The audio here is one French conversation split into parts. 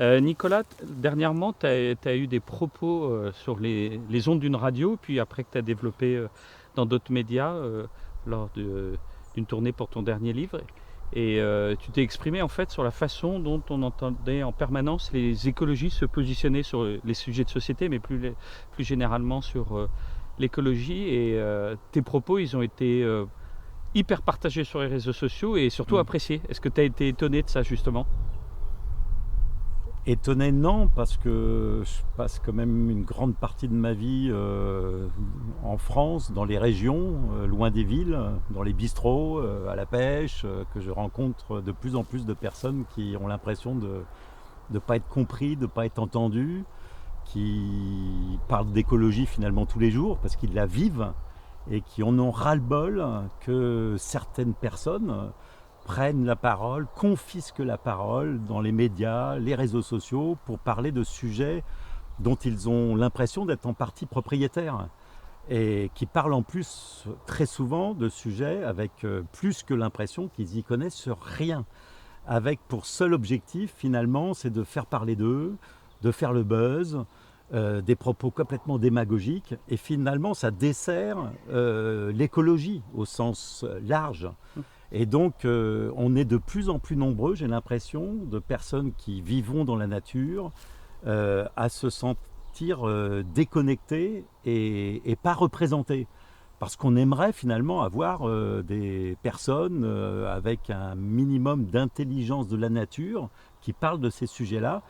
Nicolas, dernièrement, tu as eu des propos sur les ondes d'une radio, puis après que tu as développé dans d'autres médias lors d'une tournée pour ton dernier livre. Et tu t'es exprimé en fait sur la façon dont on entendait en permanence les écologistes se positionner sur les sujets de société, mais plus généralement sur l'écologie. Et tes propos, ils ont été hyper partagés sur les réseaux sociaux et surtout Mm. appréciés. Est-ce que tu as été étonné de ça justement? Étonné, non, parce que je passe quand même une grande partie de ma vie en France, dans les régions, loin des villes, dans les bistrots, à la pêche, que je rencontre de plus en plus de personnes qui ont l'impression de ne pas être compris, de ne pas être entendus, qui parlent d'écologie finalement tous les jours parce qu'ils la vivent et qui en ont ras-le-bol que certaines personnes prennent la parole, confisquent la parole dans les médias, les réseaux sociaux pour parler de sujets dont ils ont l'impression d'être en partie propriétaires et qui parlent en plus très souvent de sujets avec plus que l'impression qu'ils y connaissent rien, avec pour seul objectif finalement c'est de faire parler d'eux, de faire le buzz, des propos complètement démagogiques et finalement ça dessert l'écologie au sens large. Et donc, on est de plus en plus nombreux, j'ai l'impression, de personnes qui vivons dans la nature, à se sentir déconnectées et pas représentées. Parce qu'on aimerait finalement avoir des personnes avec un minimum d'intelligence de la nature qui parlent de ces sujets-là.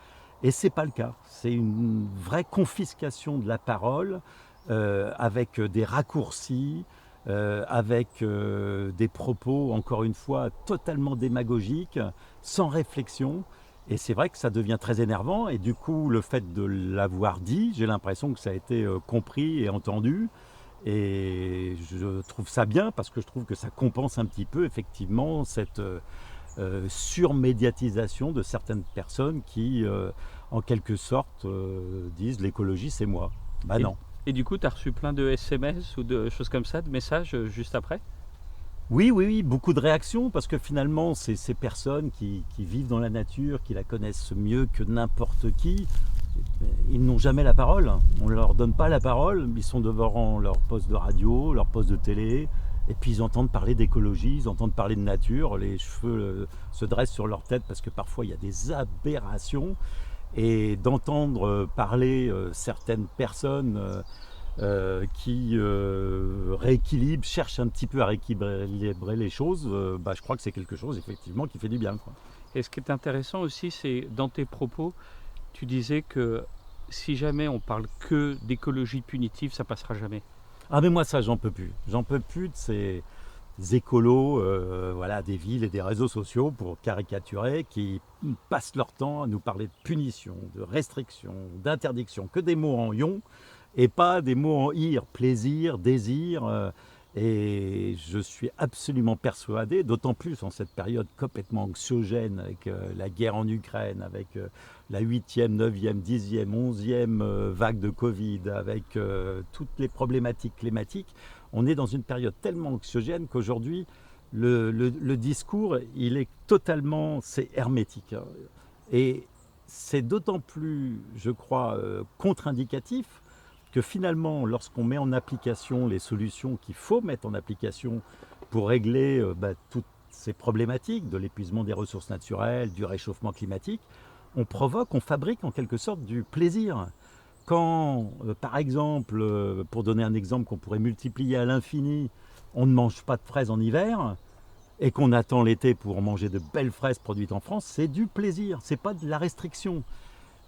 Et ce n'est pas le cas. C'est une vraie confiscation de la parole avec des raccourcis, avec des propos, encore une fois, totalement démagogiques, sans réflexion. Et c'est vrai que ça devient très énervant. Et du coup, le fait de l'avoir dit, j'ai l'impression que ça a été compris et entendu. Et je trouve ça bien parce que je trouve que ça compense un petit peu effectivement cette surmédiatisation de certaines personnes qui, en quelque sorte, disent l'écologie c'est moi. Bah Et, non. et du coup, tu as reçu plein de SMS ou de choses comme ça, de messages juste après? Oui, oui, oui, beaucoup de réactions parce que finalement, c'est ces personnes qui vivent dans la nature, qui la connaissent mieux que n'importe qui, ils n'ont jamais la parole. On ne leur donne pas la parole. Ils sont devant leur poste de radio, leur poste de télé, et puis ils entendent parler d'écologie, ils entendent parler de nature. Les cheveux se dressent sur leur tête parce que parfois il y a des aberrations. Et d'entendre parler certaines personnes qui rééquilibre, cherche un petit peu à rééquilibrer les choses, bah, je crois que c'est quelque chose effectivement qui fait du bien, quoi. Et ce qui est intéressant aussi, c'est dans tes propos, tu disais que si jamais on parle que d'écologie punitive, ça passera jamais. Ah mais moi ça j'en peux plus de ces écolos voilà, des villes et des réseaux sociaux pour caricaturer qui passent leur temps à nous parler de punition, de restriction, d'interdiction, que des mots en ion et pas des mots en ir, plaisir, désir. Et je suis absolument persuadé, d'autant plus en cette période complètement anxiogène avec la guerre en Ukraine, avec la 8e, 9e, 10e, 11e vague de Covid, avec toutes les problématiques climatiques, on est dans une période tellement anxiogène qu'aujourd'hui, le discours, il est totalement, c'est hermétique, hein. Et c'est d'autant plus, je crois, contre-indicatif que finalement, lorsqu'on met en application les solutions qu'il faut mettre en application pour régler toutes ces problématiques de l'épuisement des ressources naturelles, du réchauffement climatique, on fabrique en quelque sorte du plaisir. Quand, par exemple, pour donner un exemple qu'on pourrait multiplier à l'infini, on ne mange pas de fraises en hiver et qu'on attend l'été pour manger de belles fraises produites en France, c'est du plaisir, c'est pas de la restriction.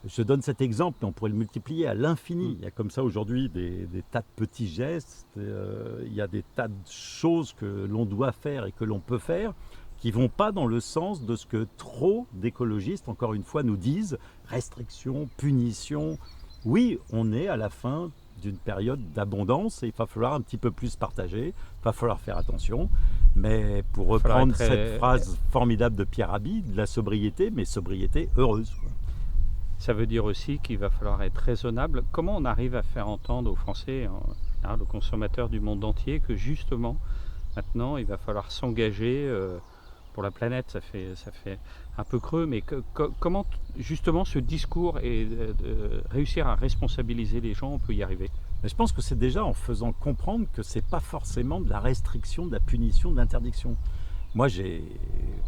Je donne cet exemple, mais on pourrait le multiplier à l'infini. Mm. Il y a comme ça aujourd'hui des tas de petits gestes, il y a des tas de choses que l'on doit faire et que l'on peut faire qui vont pas dans le sens de ce que trop d'écologistes, encore une fois, nous disent. Restriction, punition. Oui, on est à la fin d'une période d'abondance et il va falloir un petit peu plus partager, il va falloir faire attention. Mais pour Il va falloir reprendre être cette phrase formidable de Pierre Rabhi, de la sobriété, mais sobriété heureuse, quoi. ça veut dire aussi qu'il va falloir être raisonnable. Comment on arrive à faire entendre aux Français, en général, aux consommateurs du monde entier, que justement, maintenant, il va falloir s'engager pour la planète. Ça fait un peu creux, mais comment justement ce discours et réussir à responsabiliser les gens, on peut y arriver? Mais je pense que c'est déjà en faisant comprendre que c'est pas forcément de la restriction, de la punition, de l'interdiction. Moi, j'ai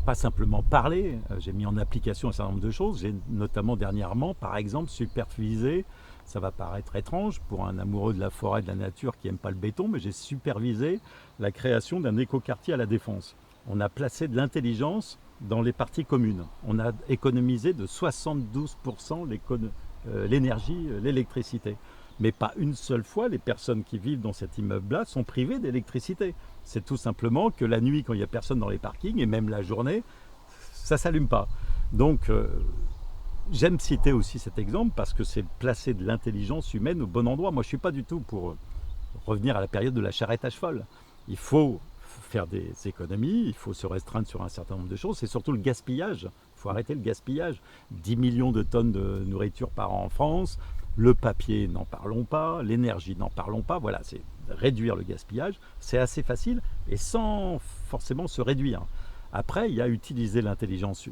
pas simplement parlé, j'ai mis en application un certain nombre de choses. J'ai notamment dernièrement, par exemple, supervisé, ça va paraître étrange pour un amoureux de la forêt, de la nature qui n'aime pas le béton, mais j'ai supervisé la création d'un écoquartier à la Défense. On a placé de l'intelligence dans les parties communes. On a économisé de 72% l'énergie, l'électricité. Mais pas une seule fois, les personnes qui vivent dans cet immeuble-là sont privées d'électricité. C'est tout simplement que la nuit, quand il n'y a personne dans les parkings, et même la journée, ça ne s'allume pas. Donc, j'aime citer aussi cet exemple parce que c'est placer de l'intelligence humaine au bon endroit. Moi, je ne suis pas du tout pour revenir à la période de la charrette à cheval. Il faut faire des économies, il faut se restreindre sur un certain nombre de choses. C'est surtout le gaspillage. Il faut arrêter le gaspillage. 10 millions de tonnes de nourriture par an en France. Le papier, n'en parlons pas. L'énergie, n'en parlons pas. Voilà, c'est réduire le gaspillage. C'est assez facile et sans forcément se réduire. Après, il y a utiliser l'intelligence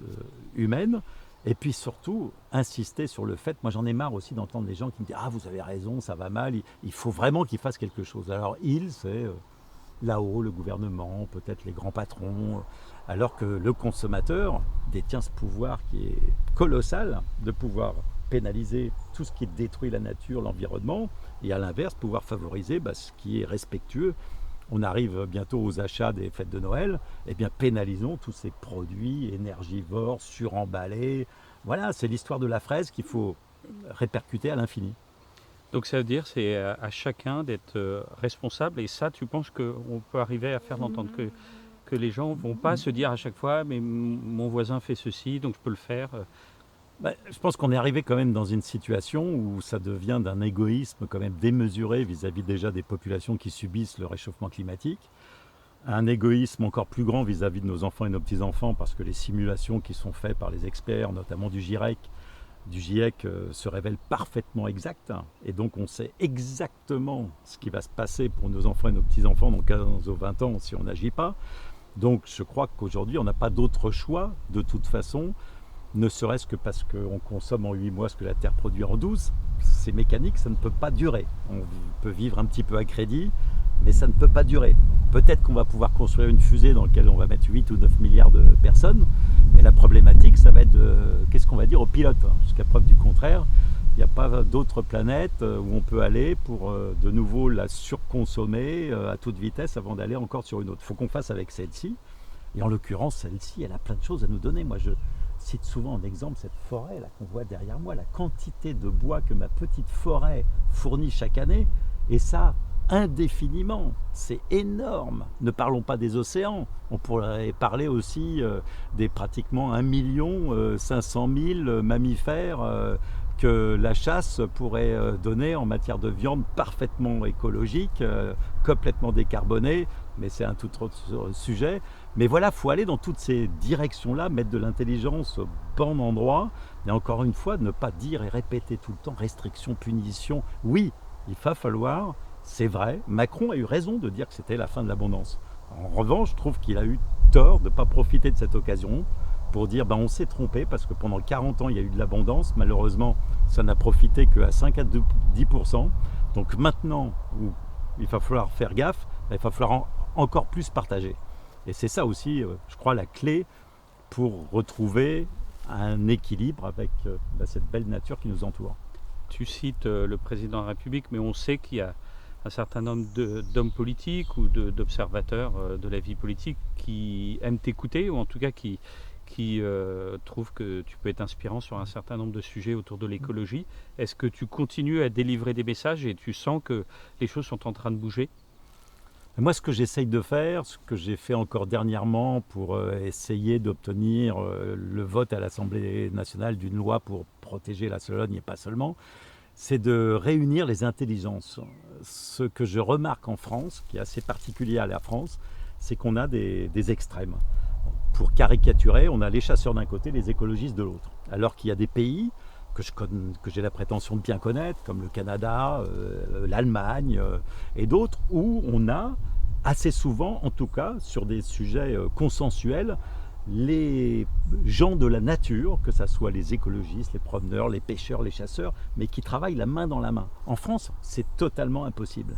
humaine et puis surtout insister sur le fait, moi j'en ai marre aussi d'entendre les gens qui me disent « Ah, vous avez raison, ça va mal, il faut vraiment qu'ils fassent quelque chose ». Alors c'est là-haut, le gouvernement, peut-être les grands patrons, alors que le consommateur détient ce pouvoir qui est colossal de pouvoir pénaliser tout ce qui détruit la nature, l'environnement, et à l'inverse, pouvoir favoriser ce qui est respectueux. On arrive bientôt aux achats des fêtes de Noël, eh bien pénalisons tous ces produits énergivores, suremballés. Voilà, c'est l'histoire de la fraise qu'il faut répercuter à l'infini. Donc ça veut dire c'est à chacun d'être responsable, et ça, tu penses qu'on peut arriver à faire l'entendre que les gens ne vont pas se dire à chaque fois mais mon voisin fait ceci donc je peux le faire. Je pense qu'on est arrivé quand même dans une situation où ça devient d'un égoïsme quand même démesuré vis-à-vis déjà des populations qui subissent le réchauffement climatique. Un égoïsme encore plus grand vis-à-vis de nos enfants et nos petits-enfants parce que les simulations qui sont faites par les experts, notamment du GIEC, se révèlent parfaitement exactes. Et donc on sait exactement ce qui va se passer pour nos enfants et nos petits-enfants dans 15 ou 20 ans si on n'agit pas. Donc je crois qu'aujourd'hui on n'a pas d'autre choix de toute façon, ne serait-ce que parce qu'on consomme en 8 mois ce que la Terre produit en 12. C'est mécanique, ça ne peut pas durer. On peut vivre un petit peu à crédit, mais ça ne peut pas durer. Peut-être qu'on va pouvoir construire une fusée dans laquelle on va mettre 8 ou 9 milliards de personnes, mais la problématique, ça va être qu'est-ce qu'on va dire aux pilotes. Jusqu'à preuve du contraire, il n'y a pas d'autre planète où on peut aller pour de nouveau la surconsommer à toute vitesse avant d'aller encore sur une autre. Il faut qu'on fasse avec celle-ci. Et en l'occurrence, celle-ci, elle a plein de choses à nous donner. Moi, je cite souvent en exemple cette forêt là qu'on voit derrière moi, la quantité de bois que ma petite forêt fournit chaque année, et ça indéfiniment, c'est énorme. Ne parlons pas des océans, on pourrait parler aussi des pratiquement 1 500 000 mammifères que la chasse pourrait donner en matière de viande parfaitement écologique, complètement décarbonée, mais c'est un tout autre sujet. Mais voilà, il faut aller dans toutes ces directions-là, mettre de l'intelligence au bon endroit, et encore une fois, ne pas dire et répéter tout le temps restriction, punition. Oui, il va falloir, c'est vrai, Macron a eu raison de dire que c'était la fin de l'abondance. En revanche, je trouve qu'il a eu tort de ne pas profiter de cette occasion pour dire on s'est trompé parce que pendant 40 ans il y a eu de l'abondance, malheureusement ça n'a profité qu'à 5 à 10%. Donc maintenant où il va falloir faire gaffe, il va falloir encore plus partager. Et c'est ça aussi, je crois, la clé pour retrouver un équilibre avec cette belle nature qui nous entoure. Tu cites le président de la République, mais on sait qu'il y a un certain nombre d'hommes politiques ou d'observateurs de la vie politique qui aiment t'écouter, ou en tout cas qui trouvent que tu peux être inspirant sur un certain nombre de sujets autour de l'écologie. Est-ce que tu continues à délivrer des messages et tu sens que les choses sont en train de bouger ? Moi, ce que j'essaye de faire, ce que j'ai fait encore dernièrement pour essayer d'obtenir le vote à l'Assemblée nationale d'une loi pour protéger la Sologne et pas seulement, c'est de réunir les intelligences. Ce que je remarque en France, qui est assez particulier à la France, c'est qu'on a des extrêmes. Pour caricaturer, on a les chasseurs d'un côté, les écologistes de l'autre. Alors qu'il y a des pays que j'ai la prétention de bien connaître, comme le Canada, l'Allemagne et d'autres, où on a assez souvent, en tout cas, sur des sujets consensuels, les gens de la nature, que ce soit les écologistes, les promeneurs, les pêcheurs, les chasseurs, mais qui travaillent la main dans la main. En France, c'est totalement impossible.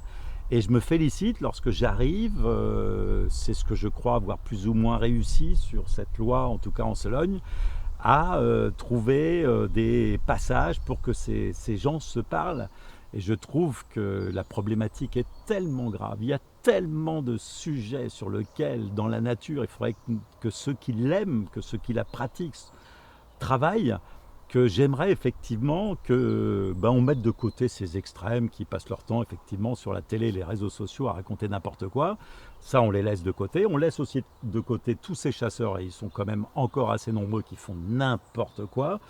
Et je me félicite lorsque j'arrive, c'est ce que je crois avoir plus ou moins réussi sur cette loi, en tout cas en Sologne, à trouver des passages pour que ces gens se parlent. Et je trouve que la problématique est tellement grave. Il y a tellement de sujets sur lesquels, dans la nature, il faudrait que ceux qui l'aiment, que ceux qui la pratiquent, travaillent, que j'aimerais effectivement que on mette de côté ces extrêmes qui passent leur temps effectivement sur la télé et les réseaux sociaux à raconter n'importe quoi. Ça, on les laisse de côté. On laisse aussi de côté tous ces chasseurs, et ils sont quand même encore assez nombreux, qui font n'importe quoi.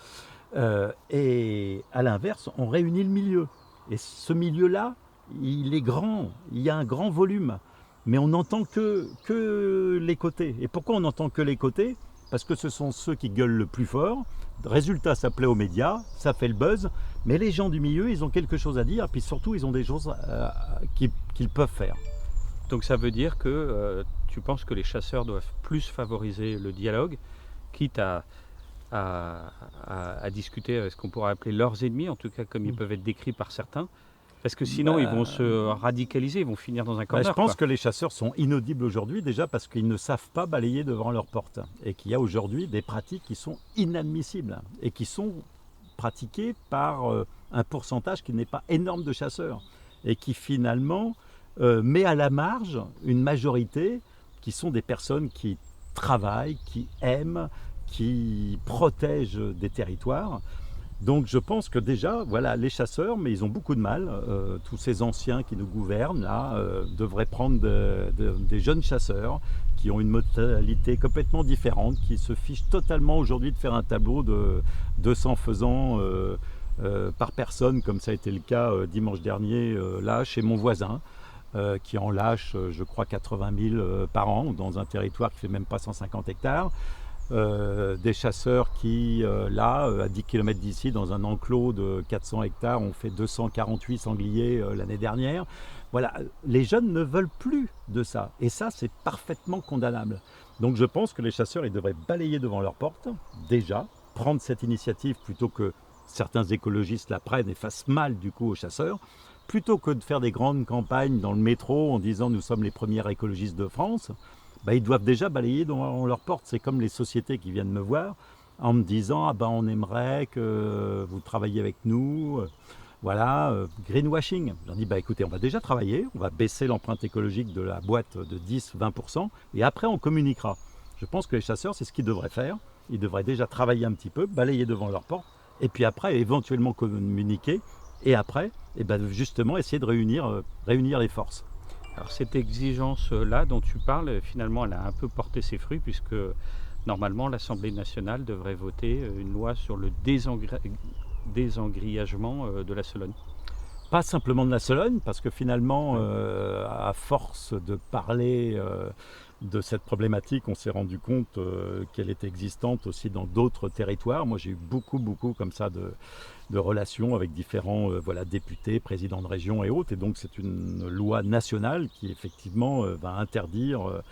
Et à l'inverse, on réunit le milieu. Et ce milieu-là, il est grand, il y a un grand volume, mais on n'entend que les côtés. Et pourquoi on n'entend que les côtés ? Parce que ce sont ceux qui gueulent le plus fort. Résultat, ça plaît aux médias, ça fait le buzz, mais les gens du milieu, ils ont quelque chose à dire, et puis surtout, ils ont des choses qu'ils peuvent faire. Donc ça veut dire que tu penses que les chasseurs doivent plus favoriser le dialogue, quitte à discuter avec ce qu'on pourrait appeler leurs ennemis, en tout cas comme ils peuvent être décrits par certains, parce que sinon ils vont se radicaliser, ils vont finir dans un corner. Je pense que les chasseurs sont inaudibles aujourd'hui, déjà parce qu'ils ne savent pas balayer devant leur porte, et qu'il y a aujourd'hui des pratiques qui sont inadmissibles, et qui sont pratiquées par un pourcentage qui n'est pas énorme de chasseurs, et qui finalement met à la marge une majorité qui sont des personnes qui travaillent, qui aiment, qui protègent des territoires. Donc je pense que déjà, voilà, les chasseurs, mais ils ont beaucoup de mal. Tous ces anciens qui nous gouvernent, là, devraient prendre des jeunes chasseurs qui ont une mentalité complètement différente, qui se fichent totalement aujourd'hui de faire un tableau de 200 faisans par personne, comme ça a été le cas dimanche dernier, là, chez mon voisin. Qui en lâche, je crois, 80 000 par an, dans un territoire qui ne fait même pas 150 hectares. Des chasseurs qui, là, à 10 km d'ici, dans un enclos de 400 hectares, ont fait 248 sangliers l'année dernière. Voilà, les jeunes ne veulent plus de ça. Et ça, c'est parfaitement condamnable. Donc je pense que les chasseurs, ils devraient balayer devant leur porte, déjà, prendre cette initiative plutôt que certains écologistes la prennent et fassent mal du coup aux chasseurs. Plutôt que de faire des grandes campagnes dans le métro en disant nous sommes les premiers écologistes de France, ils doivent déjà balayer devant leur porte. C'est comme les sociétés qui viennent me voir en me disant on aimerait que vous travailliez avec nous. Voilà, greenwashing. Je leur dis écoutez, on va déjà travailler, on va baisser l'empreinte écologique de la boîte de 10-20% et après on communiquera. Je pense que les chasseurs, c'est ce qu'ils devraient faire. Ils devraient déjà travailler un petit peu, balayer devant leur porte et puis après éventuellement communiquer. Et après, justement, essayer de réunir les forces. Alors cette exigence-là dont tu parles, finalement, elle a un peu porté ses fruits, puisque normalement, l'Assemblée nationale devrait voter une loi sur le désengrillagement de la Sologne. Pas simplement de la Sologne, parce que finalement, à force de parler de cette problématique, on s'est rendu compte qu'elle était existante aussi dans d'autres territoires. Moi, j'ai eu beaucoup comme ça de relations avec différents députés, présidents de région et autres. Et donc, c'est une loi nationale qui, effectivement, va interdire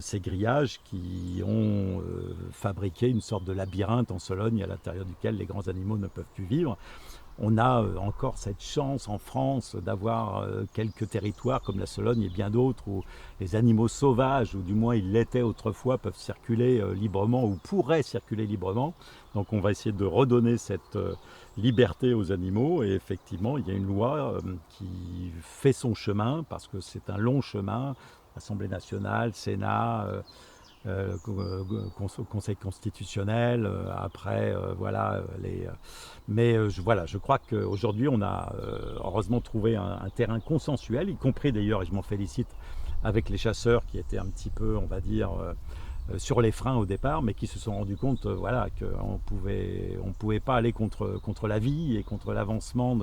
ces grillages qui ont fabriqué une sorte de labyrinthe en Sologne à l'intérieur duquel les grands animaux ne peuvent plus vivre. On a encore cette chance en France d'avoir quelques territoires comme la Sologne et bien d'autres où les animaux sauvages, ou du moins ils l'étaient autrefois, peuvent circuler librement ou pourraient circuler librement. Donc on va essayer de redonner cette liberté aux animaux et effectivement il y a une loi qui fait son chemin parce que c'est un long chemin. Assemblée nationale, Sénat, Conseil constitutionnel, après je crois qu'aujourd'hui on a heureusement trouvé un terrain consensuel, y compris d'ailleurs, et je m'en félicite, avec les chasseurs qui étaient un petit peu, on va dire, sur les freins au départ, mais qui se sont rendus compte qu'on pouvait pas aller contre la vie et contre l'avancement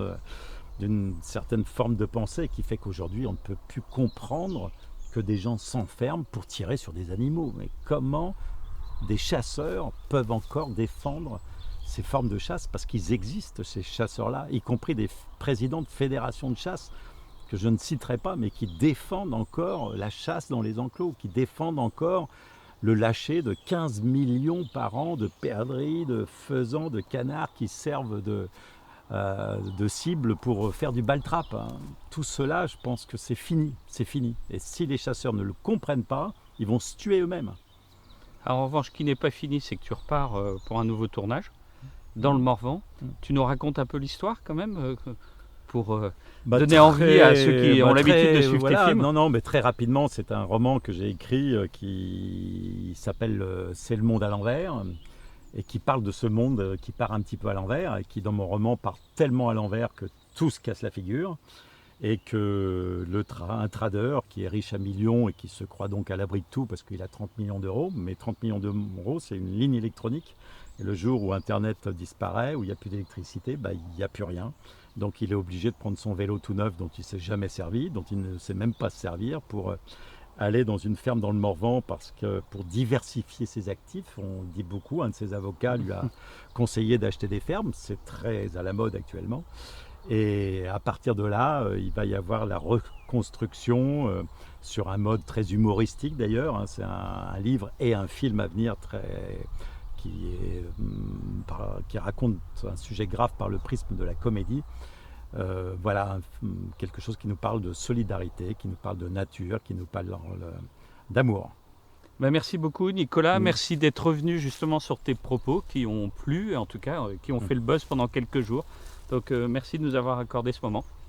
d'une certaine forme de pensée qui fait qu'aujourd'hui on ne peut plus comprendre que des gens s'enferment pour tirer sur des animaux. Mais comment des chasseurs peuvent encore défendre ces formes de chasse? Parce qu'ils existent, ces chasseurs-là, y compris des présidents de fédérations de chasse, que je ne citerai pas, mais qui défendent encore la chasse dans les enclos, qui défendent encore le lâcher de 15 millions par an de perdrix, de faisans, de canards qui servent de cible pour faire du bal-trap, hein. Tout cela, je pense que c'est fini, c'est fini. Et si les chasseurs ne le comprennent pas, ils vont se tuer eux-mêmes. Alors, en revanche, ce qui n'est pas fini, c'est que tu repars pour un nouveau tournage dans le Morvan. Tu nous racontes un peu l'histoire quand même pour donner envie à ceux qui ont l'habitude de suivre tes films. Non, mais très rapidement, c'est un roman que j'ai écrit qui s'appelle C'est le monde à l'envers et qui parle de ce monde qui part un petit peu à l'envers et qui, dans mon roman, part tellement à l'envers que tout se casse la figure et que un trader qui est riche à millions et qui se croit donc à l'abri de tout parce qu'il a 30 millions d'euros, mais 30 millions d'euros, c'est une ligne électronique. Et le jour où Internet disparaît, où il n'y a plus d'électricité, il n'y a plus rien. Donc il est obligé de prendre son vélo tout neuf dont il ne s'est jamais servi, dont il ne sait même pas se servir pour aller dans une ferme dans le Morvan parce que pour diversifier ses actifs, on dit beaucoup, un de ses avocats lui a conseillé d'acheter des fermes, c'est très à la mode actuellement. Et à partir de là, il va y avoir la reconstruction sur un mode très humoristique d'ailleurs, hein. C'est un livre et un film à venir qui raconte un sujet grave par le prisme de la comédie. Voilà, quelque chose qui nous parle de solidarité, qui nous parle de nature, qui nous parle d'amour. Merci beaucoup Nicolas, merci d'être revenu justement sur tes propos qui ont plu, en tout cas qui ont fait le buzz pendant quelques jours. Donc merci de nous avoir accordé ce moment.